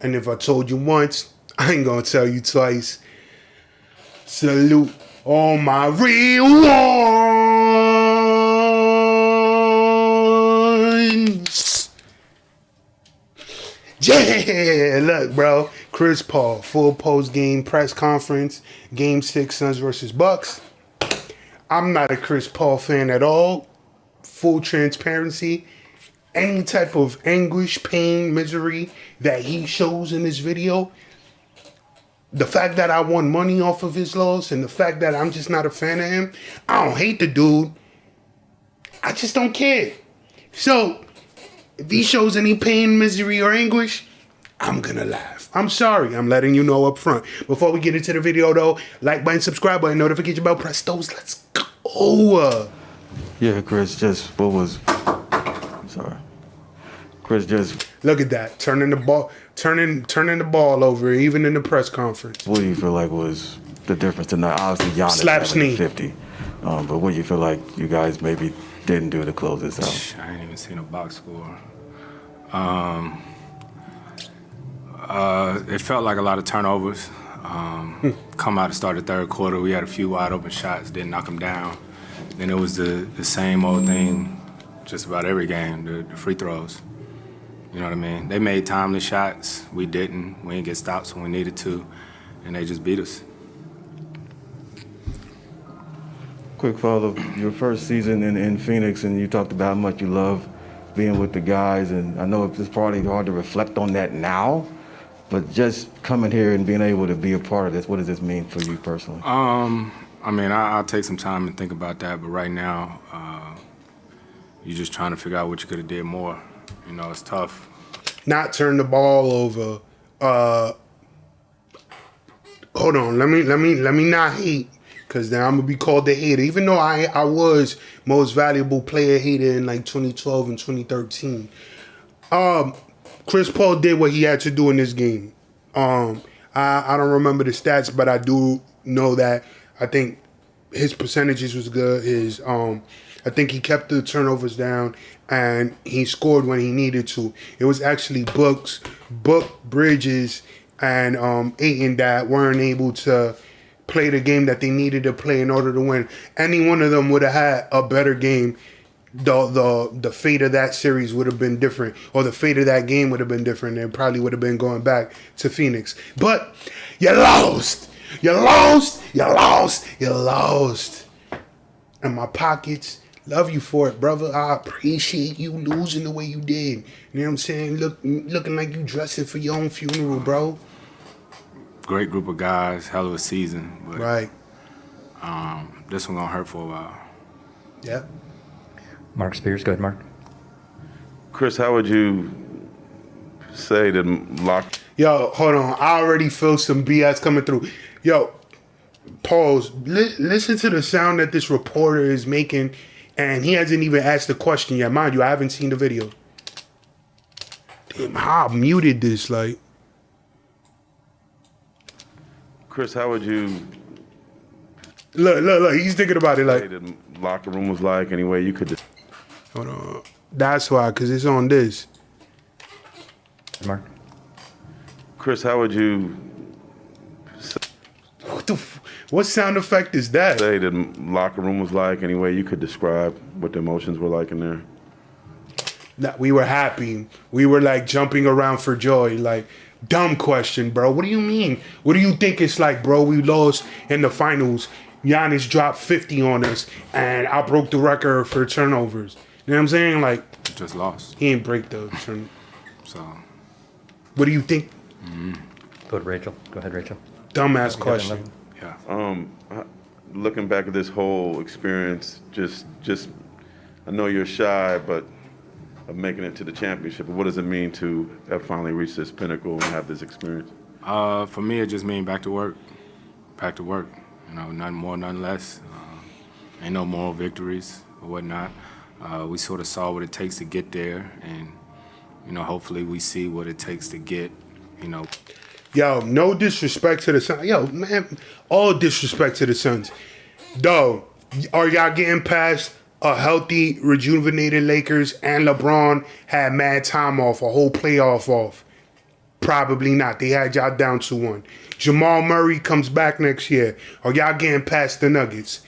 And if I told you once, I ain't gonna tell you twice. Salute all my real ones. Yeah, look, bro. Chris Paul, full post-game press conference. Game 6, Suns versus Bucks. I'm not a Chris Paul fan at all. Full transparency. Any type of anguish, pain, misery that he shows in this video, the fact that I won money off of his loss and the fact that I'm just not a fan of him, I don't hate the dude. I just don't care. So, if he shows any pain, misery, or anguish, I'm gonna laugh. I'm sorry. I'm letting you know up front. Before we get into the video, though, like button, subscribe button, notification bell, press those. Let's go. Yeah, Chris, just what was... Sorry. Chris, just... Look at that. Turning the ball over, even in the press conference. What do you feel like was the difference tonight? Obviously, Giannis Slaps having knee. 50. But what do you feel like you guys maybe didn't do to close this out? I ain't even seen a box score. It felt like a lot of turnovers. Come out to start the third quarter, we had a few wide open shots, didn't knock them down. Then it was the same old thing just about every game, the free throws. You know what I mean? They made timely shots. We didn't. We didn't get stops when we needed to, and they just beat us. Quick follow, your first season in Phoenix, and you talked about how much you love being with the guys, and I know it's probably hard to reflect on that now, but just coming here and being able to be a part of this, what does this mean for you personally? I mean, I'll take some time and think about that, but right now, you're just trying to figure out what you could have did more. You know, it's tough. Not turn the ball over. Hold on, let me not hate, because then I'm gonna be called the hater. Even though I was most valuable player hater in like 2012 and 2013. Chris Paul did what he had to do in this game. I don't remember the stats, but I do know that I think his percentages was good. I think he kept the turnovers down and he scored when he needed to. It was actually Book, Bridges, and Ayton that weren't able to play the game that they needed to play in order to win. Any one of them would have had a better game. The fate of that series would have been different, or the fate of that game would have been different, and probably would have been going back to Phoenix. But you lost. You lost. You lost. You lost. And my pockets love you for it, brother. I appreciate you losing the way you did. You know what I'm saying? Looking like you dressing for your own funeral, bro. Great group of guys, hell of a season. But, Right. This one gonna hurt for a while. Yep. Mark Spears, go ahead, Mark. Chris, how would you say that lock? Yo, hold on. I already feel some BS coming through. Yo, pause. Listen to the sound that this reporter is making, and he hasn't even asked the question yet. Mind you, I haven't seen the video. Damn, how I muted this, like. Chris, how would you Look. He's thinking about it, say like. the locker room was like? Any way you could? Hold on. That's why, because it's on this. Mark. Chris, how would you What sound effect is that? say the locker room was like? Any way you could describe what the emotions were like in there? That we were happy. We were like jumping around for joy. Like, dumb question, bro. What do you mean? What do you think it's like, bro? We lost in the finals. Giannis dropped 50 on us, and I broke the record for turnovers. You know what I'm saying? Like, Just lost. he ain't break the turn. So, What do you think? Go to Rachel. Go ahead, Rachel. Dumbass question. yeah. Looking back at this whole experience, just I know you're shy, but of making it to the championship. But what does it mean to have finally reached this pinnacle and have this experience? For me, it just means back to work. Back to work. You know, nothing more, nothing less. Ain't no moral victories or whatnot. We sort of saw what it takes to get there, and you know, hopefully we see what it takes to get. You know. Yo, no disrespect to the Suns. Yo, man, all disrespect to the Suns. Though, are y'all getting past a healthy, rejuvenated Lakers and LeBron had mad time off, a whole playoff off? Probably not. They had y'all down 2-1. Jamal Murray comes back next year. Are y'all getting past the Nuggets?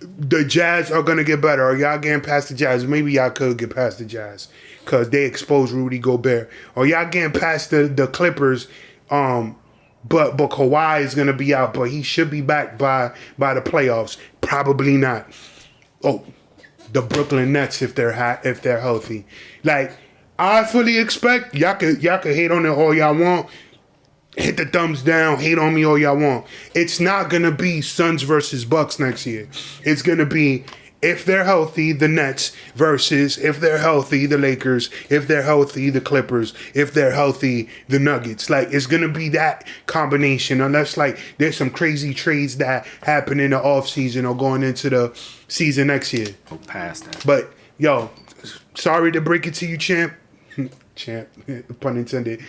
The Jazz are going to get better. Are y'all getting past the Jazz? Maybe y'all could get past the Jazz because they exposed Rudy Gobert. Are y'all getting past the Clippers? But Kawhi is going to be out, but he should be back by the playoffs. Probably not. Oh, the Brooklyn Nets if they're healthy. Like, I fully expect y'all could hate on it all y'all want. Hit the thumbs down, hate on me all y'all want. It's not gonna be Suns versus Bucks next year. It's gonna be, if they're healthy, the Nets versus, if they're healthy, the Lakers, if they're healthy, the Clippers, if they're healthy, the Nuggets. Like, it's gonna be that combination, unless like there's some crazy trades that happen in the offseason or going into the season next year. Go past that. But yo, sorry to break it to you, champ. Champ, pun intended.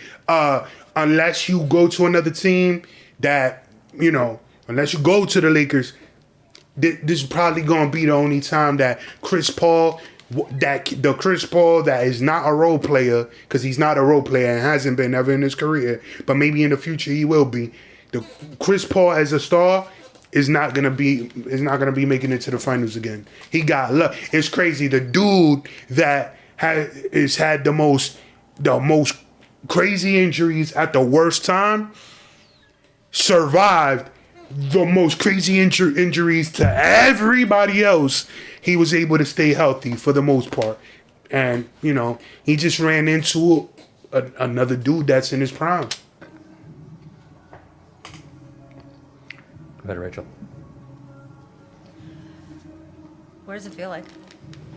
Unless you go to another team that, unless you go to the Lakers, this is probably going to be the only time that Chris Paul that is not a role player, because he's not a role player and hasn't been ever in his career, but maybe in the future he will be. The Chris Paul as a star is not gonna be making it to the finals again. He got luck. It's crazy. The dude that has had the most crazy injuries at the worst time survived the most crazy injuries to everybody else. He was able to stay healthy for the most part. And, he just ran into another dude that's in his prime. Go ahead, Rachel. What does it feel like?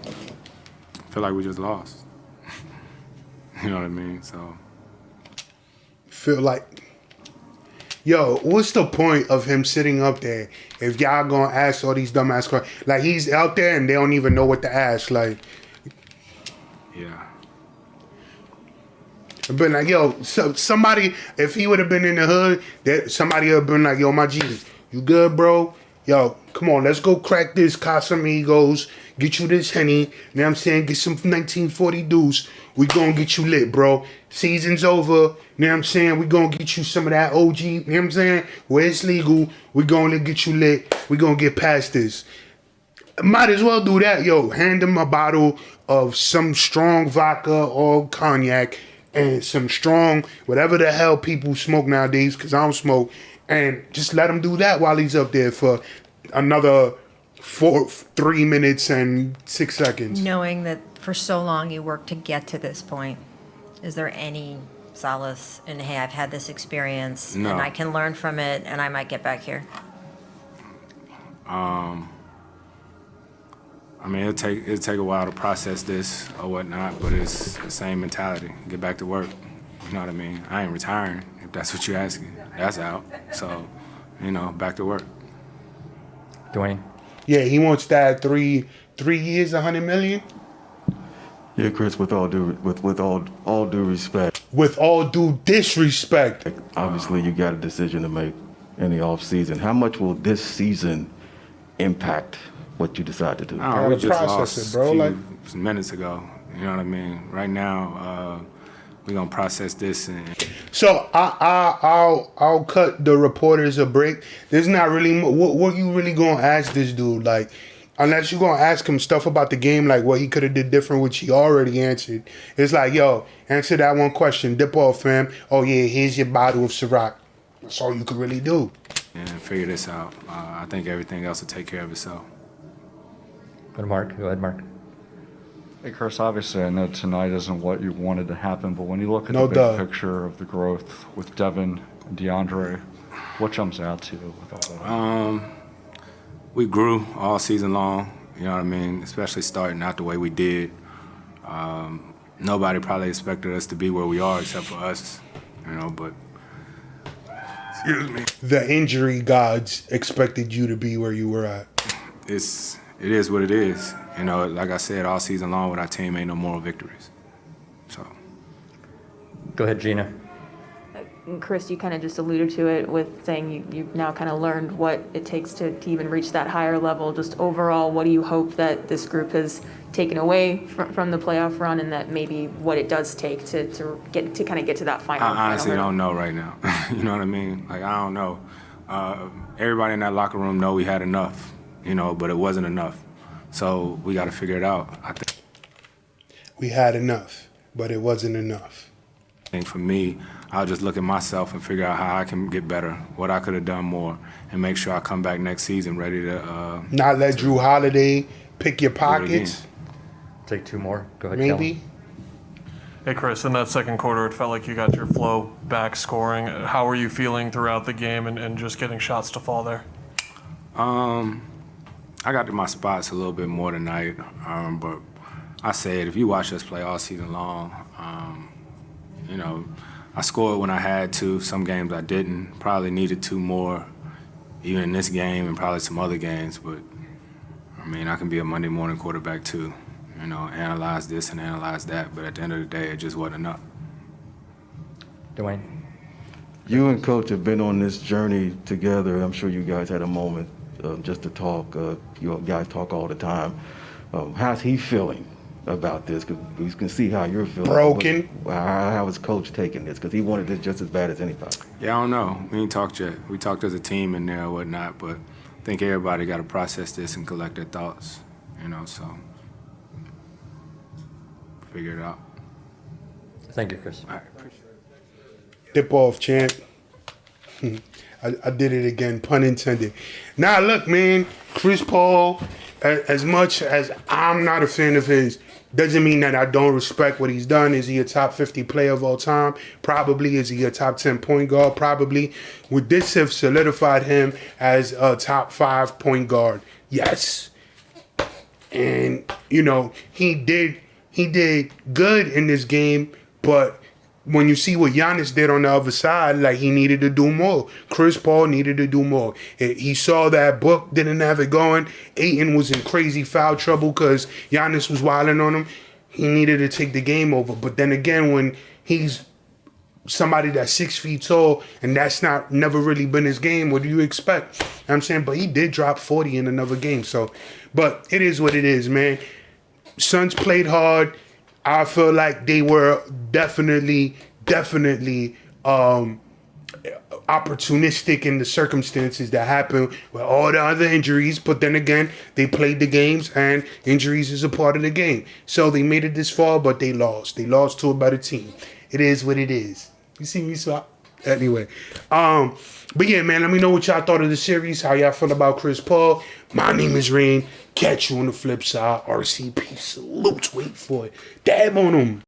I feel like we just lost. You know what I mean? So. Feel like, yo, what's the point of him sitting up there if y'all gonna ask all these dumbass questions? Like, he's out there and they don't even know what to ask. Like, Yeah. but like, yo, somebody, if he would have been in the hood, somebody would have been like, yo, my Jesus, you good, bro? Yo, come on, let's go crack this Casamigos, get you this Henny, you know what I'm saying? Get some 1940 deuce. We gonna get you lit, bro. Season's over, you know what I'm saying? We gonna get you some of that OG, you know what I'm saying? Where it's legal, we gonna get you lit. We gonna get past this. Might as well do that, yo. Hand him a bottle of some strong vodka or cognac and some strong, whatever the hell people smoke nowadays, because I don't smoke, and just let him do that while he's up there for another 3 minutes and 6 seconds. Knowing that for so long you worked to get to this point, is there any solace in, hey, I've had this experience No. and I can learn from it and I might get back here? I mean, it'll take a while to process this or whatnot, but it's the same mentality. Get back to work. You know what I mean? I ain't retiring, if that's what you're asking. That's out. So, back to work. Dwayne. Yeah, he wants that 3 years, 100 million. Yeah, Chris, with all due respect, With all due disrespect, obviously you got a decision to make in the off season. How much will this season impact what you decide to do? We Gotta just process lost it, bro, a few minutes ago. You know what I mean? Right now, we're gonna process this and so I'll cut the reporters a break. There's not really what you really gonna ask this dude, like, unless you're gonna ask him stuff about the game, like what he could have did different, which he already answered. It's like, yo, answer that one question, dip off, fam. Oh yeah, here's your bottle of Ciroc. That's all you could really do. figure this out. I think everything else will take care of itself. Go to Mark. Go ahead, Mark. Hey, Chris, obviously I know tonight isn't what you wanted to happen, but when you look at No the big duh. picture of the growth with Devin and DeAndre, what jumps out to you with all that? We grew all season long, you know what I mean? Especially starting out the way we did. Nobody probably expected us to be where we are except for us, but excuse me. The injury gods expected you to be where you were at. It is what it is. Like I said, all season long with our team ain't no moral victories. So Go ahead, Gina. Chris, you kind of just alluded to it with saying you've now kind of learned what it takes to even reach that higher level. Just overall, what do you hope that this group has taken away from the playoff run, and that maybe what it does take to kind of get to that final? I honestly final don't know right now. You know what I mean? Like, I don't know. Everybody in that locker room know we had enough, but it wasn't enough. So we got to figure it out. I We had enough, but it wasn't enough. think for me, I'll just look at myself and figure out how I can get better, what I could have done more, and make sure I come back next season ready to Not let Drew Holiday pick your pockets. Take 2 more. Go ahead, Maybe. Kellen. Hey, Chris, in that second quarter, it felt like you got your flow back scoring. How were you feeling throughout the game and just getting shots to fall there? I got to my spots a little bit more tonight, but I said if you watch us play all season long, I scored when I had to. Some games I didn't. Probably needed 2 more, even in this game and probably some other games. But, I can be a Monday morning quarterback too. Analyze this and analyze that. But at the end of the day, it just wasn't enough. Dwayne. You and Coach have been on this journey together. I'm sure you guys had a moment just to talk. You guys talk all the time. How's he feeling about this? Because we can see how you're feeling. Broken. How is Coach taking this? Because he wanted this just as bad as anybody. Yeah, I don't know. We ain't talked yet. We talked as a team in there or whatnot, but I think everybody got to process this and collect their thoughts, so figure it out. Thank you, Chris. All right, appreciate it. Dip off, champ. I did it again, pun intended. Now, look, man, Chris Paul, as much as I'm not a fan of his, doesn't mean that I don't respect what he's done. Is he a top 50 player of all time? Probably. Is he a top 10 point guard? Probably. Would this have solidified him as a top 5 point guard? Yes. And, he did good in this game, but when you see what Giannis did on the other side, like, he needed to do more. Chris Paul needed to do more. He saw that Book didn't have it going. Ayton was in crazy foul trouble because Giannis was wilding on him. He needed to take the game over. But then again, when he's somebody that's 6 feet tall and that's never really been his game, what do you expect? You know what I'm saying? But he did drop 40 in another game. So, but it is what it is, man. Suns played hard. I feel like they were definitely opportunistic in the circumstances that happened with all the other injuries. But then again, they played the games, and injuries is a part of the game. So they made it this far, but they lost. They lost to a better team. It is what it is. You see me, so anyway. But yeah, man, let me know what y'all thought of the series, how y'all feel about Chris Paul. My name is Reign. Catch you on the flip side. RCP salutes. Wait for it. Dab on them.